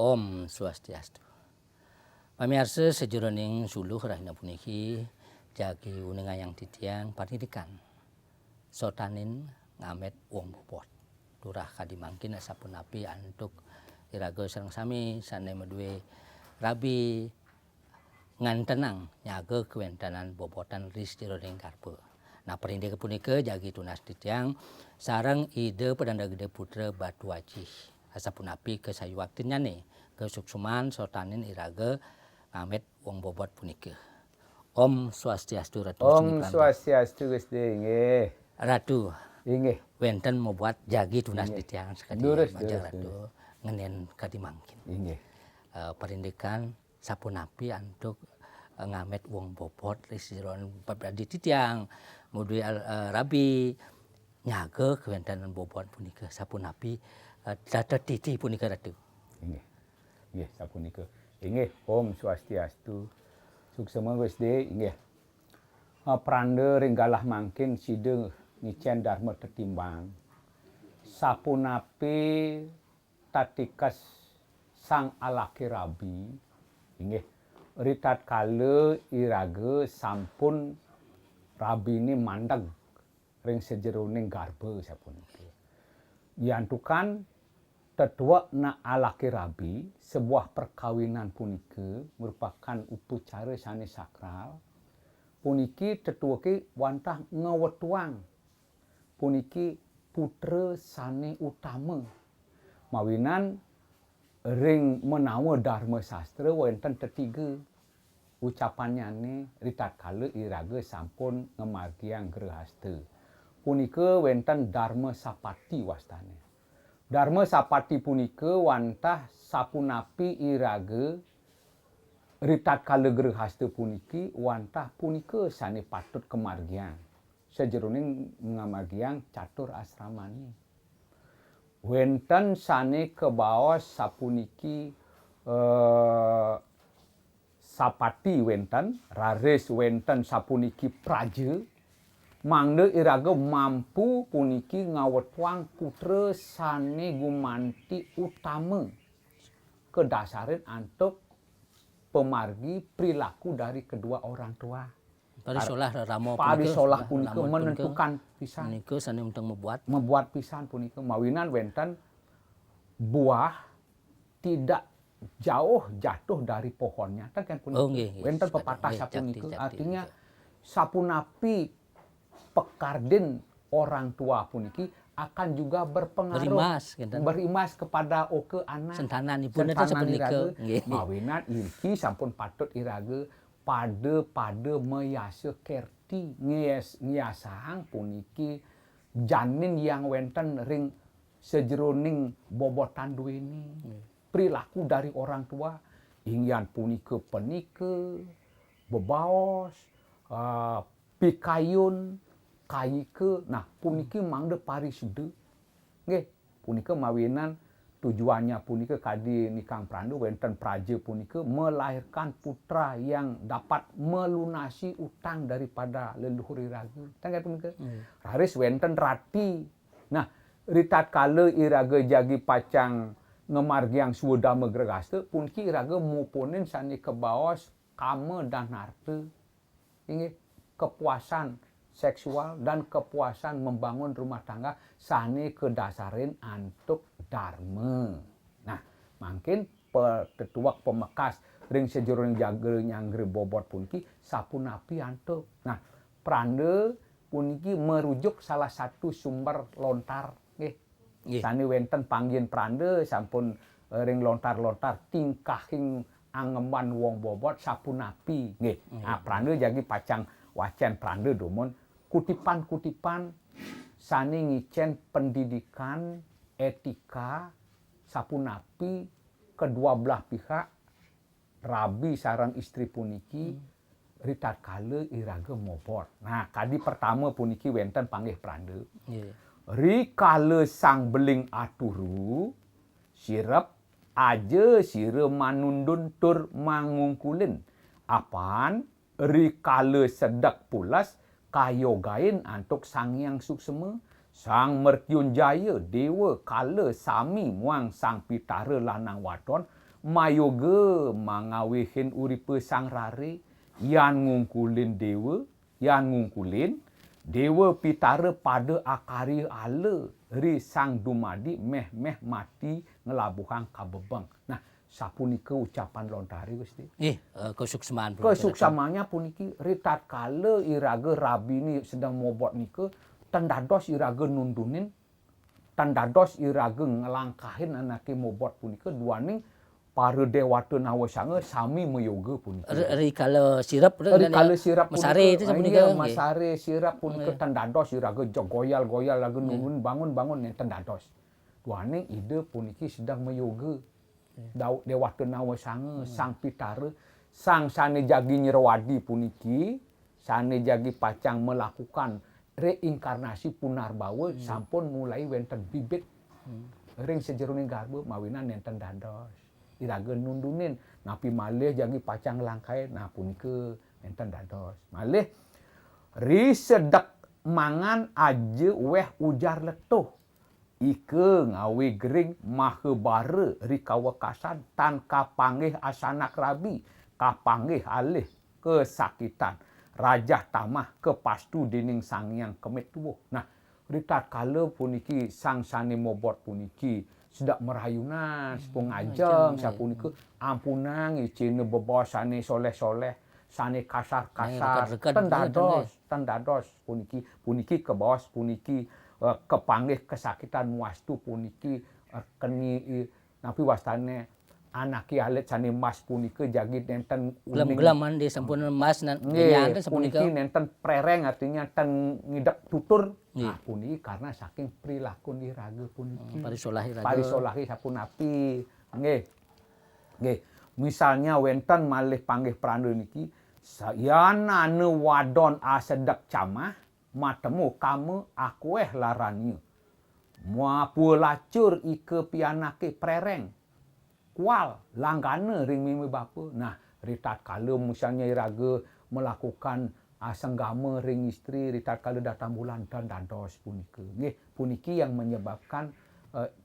Om Swastiastu. Pamirsa sejroning suluh rahina puniki jagi unengayang titiang pendidikan. Sotanin ngamet wong bobot. Durah kadimangkin sapunapi antuk iraga sareng sami sane medue rabi ngantenang nyaga kewentanan bobotan ris jroning garba. Nah perindika punika jagi tunas titiang sareng ide pedanda gede putra Batu Wajih. Sapunapi kesayuwaktinane kesuksuman sotanin iraga ngamet wong bobot punika. Om Swastiastu Ratu. Om Swastiastu Gusti nggih. Ratu. Nggih. Wenten mobuat jagi tunas titiang sekali Majang Ratu ngenen kadimangkin. Nggih. Perindikan sapunapi antuk ngamet wong bobot risiron babadi titiang mudui rabi nyaga kewentanan bobot punika sapunapi data titi punika Ratu. Nggih. Nggih sapunika. Nggih Om Swastiastu. Suksema Gusti nggih. Pranda ring galah mangkin sida ngicen dharma tetimbang. Sapunapi tatikas sang alaki rabi nggih ritat kala iraga sampun rabine mandeg ring sejeroning garba sapunika. Yantukan tetua na alaki rabi sebuah perkawinan punika merupakan upacara sane sakral. Puniki tetuake wantah ngewetuang puniki putra sane utama. Mawinan ring menawa dharma sastra wonten tetiga ucapannyane ritat kala iraga sampun ngemargiang grehasta. Punika wonten dharma sapati wastane. Dharma sapati punika wantah sapunapi iraga ritat kala grehasta puniki wantah punika sane patut kemargiang sejeroning ngamargiang catur asramane. Wenten sane kebaos sapuniki sapati wenten, raris wenten sapuniki praja, mangda iraga mampu puniki ngawetwang putra sane gumanti utama kedasaran antuk pemargi perilaku dari kedua orang tua. Parisolah punika menentukan pisan. Punika sane untang membuat pisan punika mawinan wenten buah tidak jauh jatuh dari pohonnya. Kan punika. Wenten pepatah sapunika artinya sapunapi pekarden orang tua puniki akan juga berpengaruh berimas kepada oke anak sentananipun iraga mawinan iki sampun patut iraga pada meyasa kerti ngiasang puniki janin yang wenten ring sejeroning bobotan duweni perilaku dari orang tua ingyan punika penika bebaos pikayun kaike nah puniki mangda parisuda nggih punika mawinan tujuannya punika kadi nikang prandu wenten praja punika melahirkan putra yang dapat melunasi utang daripada leluhur iraga. Tangga punika. Raris wenten rati. Nah, ritat kala iraga jagi pacang ngemargiang suwedama grehasta puniki iraga muponen sane kebaos kama dan harta. Inggih kepuasan seksual dan kepuasan membangun rumah tangga sane kedasarin antuk dharma. Nah, mungkin tetuak pemekas ring sejeroning jaga nyangre bobot puniki sapunapi antuk. Nah, pranda puniki merujuk salah satu sumber lontar nggih. Sane wenten panggien pranda sampun ring lontar-lontar tingkahing angeman wong bobot sapunapi nggih. Nah, pranda jagi pacang wacen pranda domon kutipan-kutipan sane ngicen pendidikan etika sapunapi kedua belah pihak rabi sareng istri puniki ritat kala iraga mobot. Nah, kadi pertama puniki wenten panggih pranda. Rikala sang beling aturu sirep aja sira manundun tur mangungkulin. Apaan rikala sedek pulas kayogain antuk sang yang suksema sang mertyunjaya dewa kala sami muang sang pitara lanang wadon mayoga mangawihin uripe sang rare yan ngungkulin dewa pitara pada akari ala ri sang dumadi meh mati ngelabuhang kabebang. Nah, sapunika ucapan lontari Gusti. Kesuksemaan. Kesuksamaannya puniki ritat kala iraga rabi ni sedang mobot nika tandados iraga nundunin tandados iraga ngelangkahin anake mobot punika duaning para dewata nawasanga sami mayoga punika. Rikala sirap masare itu punika masare sirap punika tandados iraga goyal-goyal laga nunun bangun-bangun yang tandados. Duaning ide puniki sedang mayoga. Dewata nawasanga sang pitara sang sane jagi nyerwadi puniki sane jagi pacang melakukan reinkarnasi punarbawa sampun mulai wenten bibit ring sejeroning garba mawinan nenten dados iraga nundunin napi malih jagi pacang langkai nah punika nenten dados malih ri sedek mangan aja weh ujar letuh ike ngawe gering maha bara ri kawekasan tan kapanggih asanak rabi kapanggih alih kesakitan rajah tamah kepastu dening sang yang kemit tubuh. Nah, ritat kala puniki sang sane mobot puniki sedak merayunan sepung ajeng sapunika ampunang icene bebos sane soleh-soleh sane kasar-kasar tendados puniki kebos puniki kepanggih kesakitan muastu puniki keni napi wastane anaki alit sane mas punika jagi nenten gelam-gelaman di sampun mas nyanten sapunika nenten prereng artinya ten ngidep tutur nah puniki karena saking perilaku iraga puniki parisolahi sapun api nggih misalnya wenten malih panggih pranda niki sayana ne wadon asedek camah matemu kamu akueh laranya mua pulacur ike pianake prereng kual langgana ring mimi bapa. Nah, ritat kala misalnya iraga melakukan senggama ring istri, ritat kala datang bulan dan dados punika. Nggih, puniki yang menyebabkan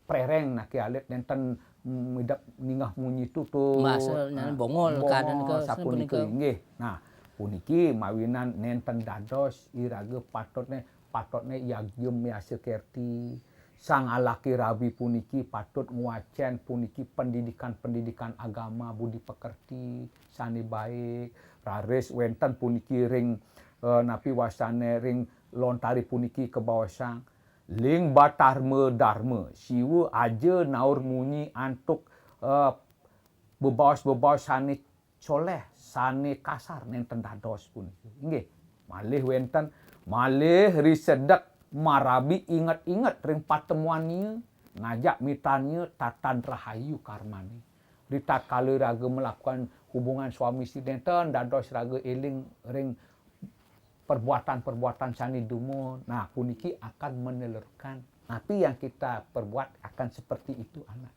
prereng naki alit nenten midap ningah munyi tutur. Masanya bongol kadan ke sapunika nggih. Nah, puniki mawinan nenten dados iraga patutne yagyem yase kerti. Sang alaki rabi puniki patut nguacen puniki pendidikan agama budi pekerti sane baik raris wenten puniki ring napi wasane ring lontari puniki ke bawah sang ling batarme dharma siwa aja naur munyi antuk bebaos sane soleh sane kasar nenten dados puniki nggih malih wenten malih risedek marabi ingat-ingat ring patemuannya ngajak mitanya tatan rahayu karmani ritat kala raga melakukan hubungan suami istri nenten dados raga eling ring perbuatan-perbuatan sani dumo nah puniki akan menelurkan tapi yang kita perbuat akan seperti itu anak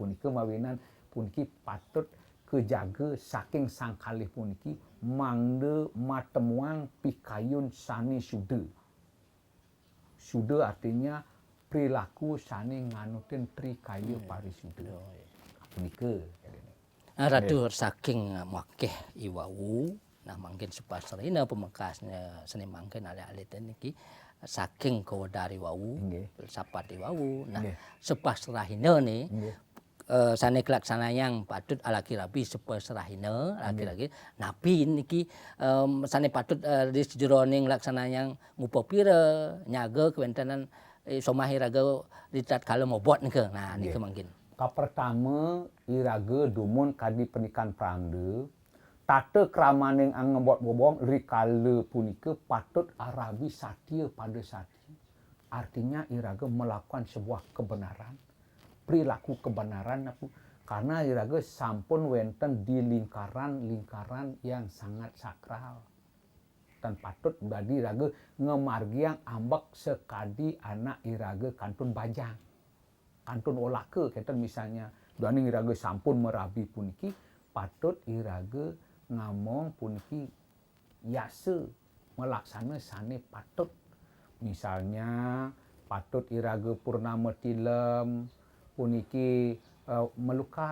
puniki mawinan puniki patut kejaga saking sang kalih puniki mangde matemuang pikayun sani suda artinya perilaku sane nganutin trikaya parisuda. Punika. Ratu saking makeh iwau nah mangkin supasrina pemekasnya seni mangkin alih-alih niki saking kawedari wau sapat iwau nah supasrahina ni sane kelaksana yang patut alaki rabi supasrahina laki-laki napi niki sane patut di sejeroning laksana yang ngupa pira nyaga kewentanan somahi raga ditat kala mobot nika nah nika mangkin pertama iraga dumun kadi pernikahan pranda tata kramaning angebot bobong rikala punika patut arabi satya pada sati artinya iraga melakukan sebuah kebenaran perilaku kebenaran karena iraga sampun wenten di lingkaran yang sangat sakral dan patut bagi iraga ngemargiang ambek sekadi anak iraga kantun bajang kantun olake kenten misalnya dani iraga sampun merabi puniki patut iraga ngamong puniki yase melaksana sane patut misalnya patut iraga purnama tilem puniki meluka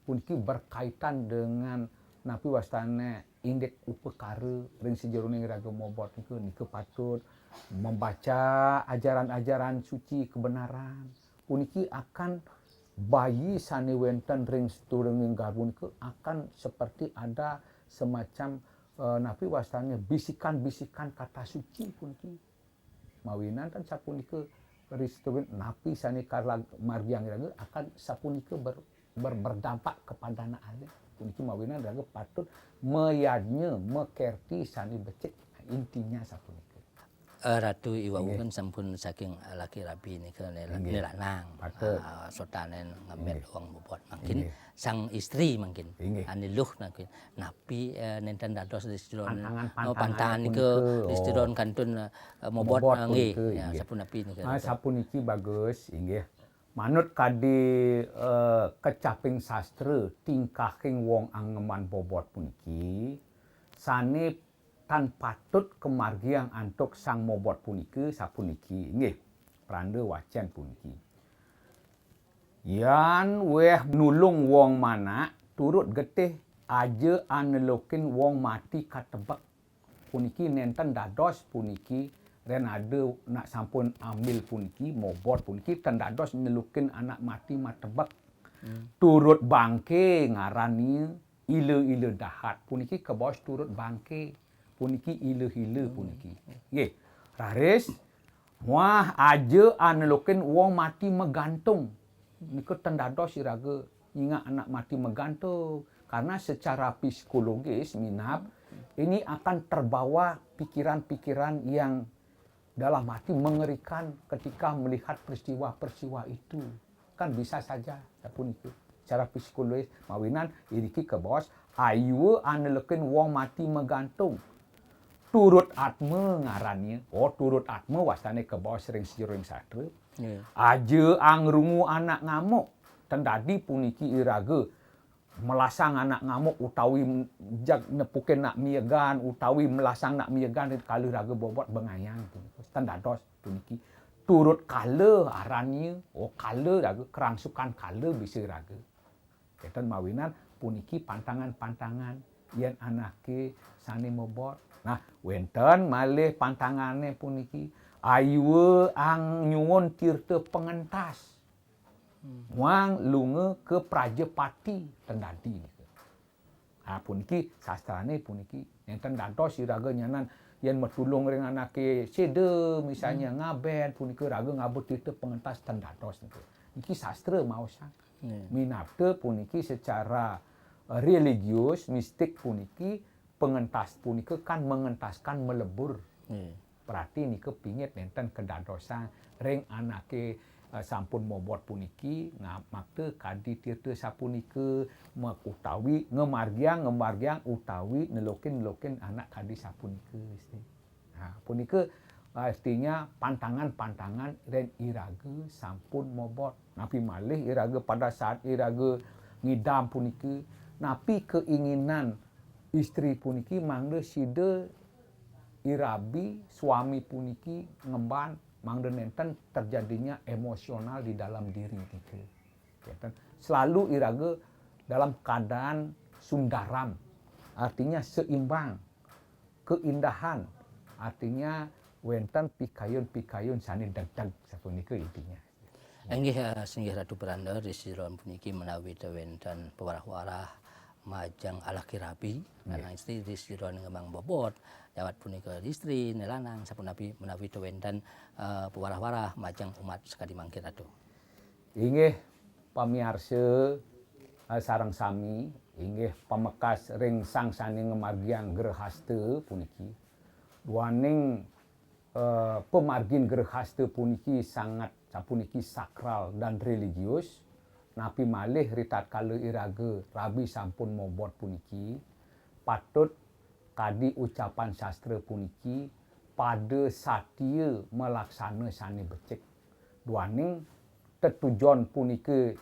puniki berkaitan dengan napi wastane indek upekara ring sejeroning iraga mobot niku patut membaca ajaran-ajaran suci kebenaran. Puniki akan bayi sane wenten ring sedurunge garbu niku akan seperti ada semacam napi wastane bisikan-bisikan kata suci puniki. Mawinan kan sapunika Ristuwin napi sani karla margiang iraga akan sapunika berdampak kepada anak alih. Puniki mawinan iraga patut meyadnya mekerti sani becik intinya sapunika. Ratu Iwau kan sampun saking laki rabi nika nilanang sotanen ngamet wong bobot mungkin sang istri mungkin aniluh mungkin napi nenten dados distiron pantangan nika distiron kantun mobot nggih ya sapun napi nika. Sapuniki bagus inggih. Manut kadi kecaping sastra tingkahing wong angeman bobot puniki sane tan patut kemargiang antuk sang mobot puniki sapuniki nggih pranda wacan puniki. Yan weh nulung wong mana turut getih aja anelokin wong mati katebek. Puniki nenten dados puniki ren ada nak sampun ambil puniki mobot puniki ten dados nelukin anak mati matebek. Turut bangke ngarani ile-ile dahat puniki kebos turut bangke. Puniki ile-ile puniki. Nggih. Raris wah aja anelokin wong mati megantung. Niku tendados iraga ingat anak mati megantung. Karena secara psikologis minap ini akan terbawa pikiran-pikiran yang dalam hati mengerikan ketika melihat peristiwa-peristiwa itu. Kan bisa saja puniki. Secara psikologis mawinan iriki ke bos ayu anelokin wong mati megantung. Turut atme ngarannya. Oh, turut atme wastane ke bawah sering sejeroing sastra. Aja angrungu anak ngamuk. Tendadi puniki iraga melasang anak ngamuk utawi jag nepukin nak miegan utawi melasang nak miegan kalau iraga bobot bengayang. Tendados puniki. Turut kala arannya. Oh, kala iraga kerangsukan kala bisa iraga. Ketan mawinan puniki pantangan-pantangan yen anake sane mobot. Nah, wenten malih pantangane puniki ayu ang nyuwun tirta pengentas. Wang lunge ke Prajepati tendadi. Ah puniki sastrane puniki enten dados iraga nyanan yen metulung ring anake sede misalnya ngaben puniki raga ngabut tirta pengentas tendados niku. Niki sastra maosan. Minapte puniki secara religius mistik puniki pengentas punika kan mengentaskan melebur. Berarti nika pingit nenten kedadosan ring anake sampun mobot puniki ngamakte kadi tirta sapunika utawi ngemargiang utawi nelokin anak kadi sapunika. Nah, punika artinya pantangan-pantangan ren iraga sampun mobot. Napi malih iraga pada saat iraga ngidam puniki napi keinginan istri puniki mangde sida irabi suami puniki ngemban mangde nenten terjadinya emosional di dalam diri niki. Selalu iraga dalam keadaan sundaram, artinya seimbang, keindahan, artinya wenten pikayun-pikayun sane dag-dag sapunika intinya. Inggih singgih Ratu Pranda risiron puniki menawi wenten pewarah-warah majang alaki rabi karena istri disiron ngemang bobot jawat punika istri nelanang sapun nabi menawi wenten pewarah-warah majang umat sekadi mangkin Ratu. Inggih pamiarsa sareng sami inggih pamekas ring sang sane ngemargiang Grehasta puniki duaning pemargin Grehasta puniki sangat sapuniki sakral dan religius. Napi malih ritat kala iraga rabi sampun mobot puniki patut kadi ucapan sastra puniki pada satya melaksana sane becik. Duaning tetujon puniki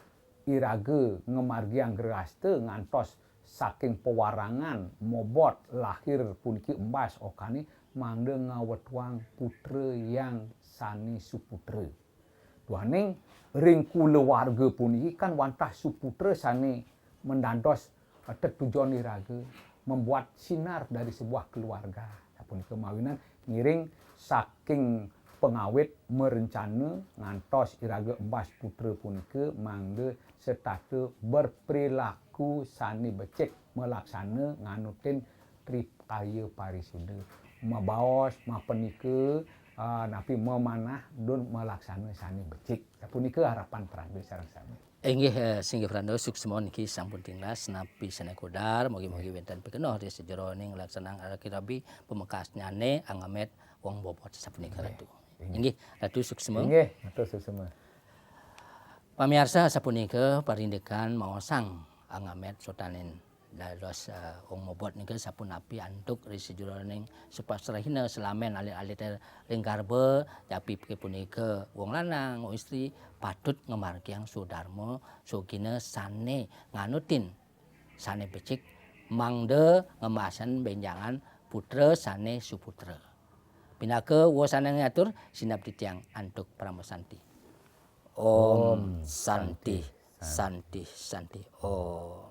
iraga ngemargiang Grehasta ngantos saking pewarangan mobot lahir puniki embas okane mangde ngawetwang putra yang sane suputra. Duaning ring keluarga puniki kan wantah suputra sane mendantos tetujuan iraga membuat sinar dari sebuah keluarga. Sapunika mawinan ngiring saking pengawet merencana ngantos iraga embas putra punika mangga setata berperilaku sane becik melaksana nganutin tripaya parisuda mabaos mapenika napi memanah dun melaksana sane becik. Sapunika harapan Prandu sareng sami. Inggih singgih Prando suksema niki sampun tinglas napi sanekodar mugi-mugi wonten pikenuh di sejeroning laksanaan arakirabi pemekas nyane angamet wong bobot sapunika Ratu. Inggih Ratu suksema. Inggih, matur suksema. Pamirsa sapunika parindekan maosang angamet sotanen dados wong bobot nika sapun api antuk ri sejeroning supasrahina selamen alit-alit ring garba tapi punika wong lanang wong istri patut ngemargiang sudarma sugina sane nganutin sane becik mangde ngemasan benjangan putra sane suputra. Pinaka wosana ngatur sinap titiang antuk pramosanti. Om Santi Santi Santi Om.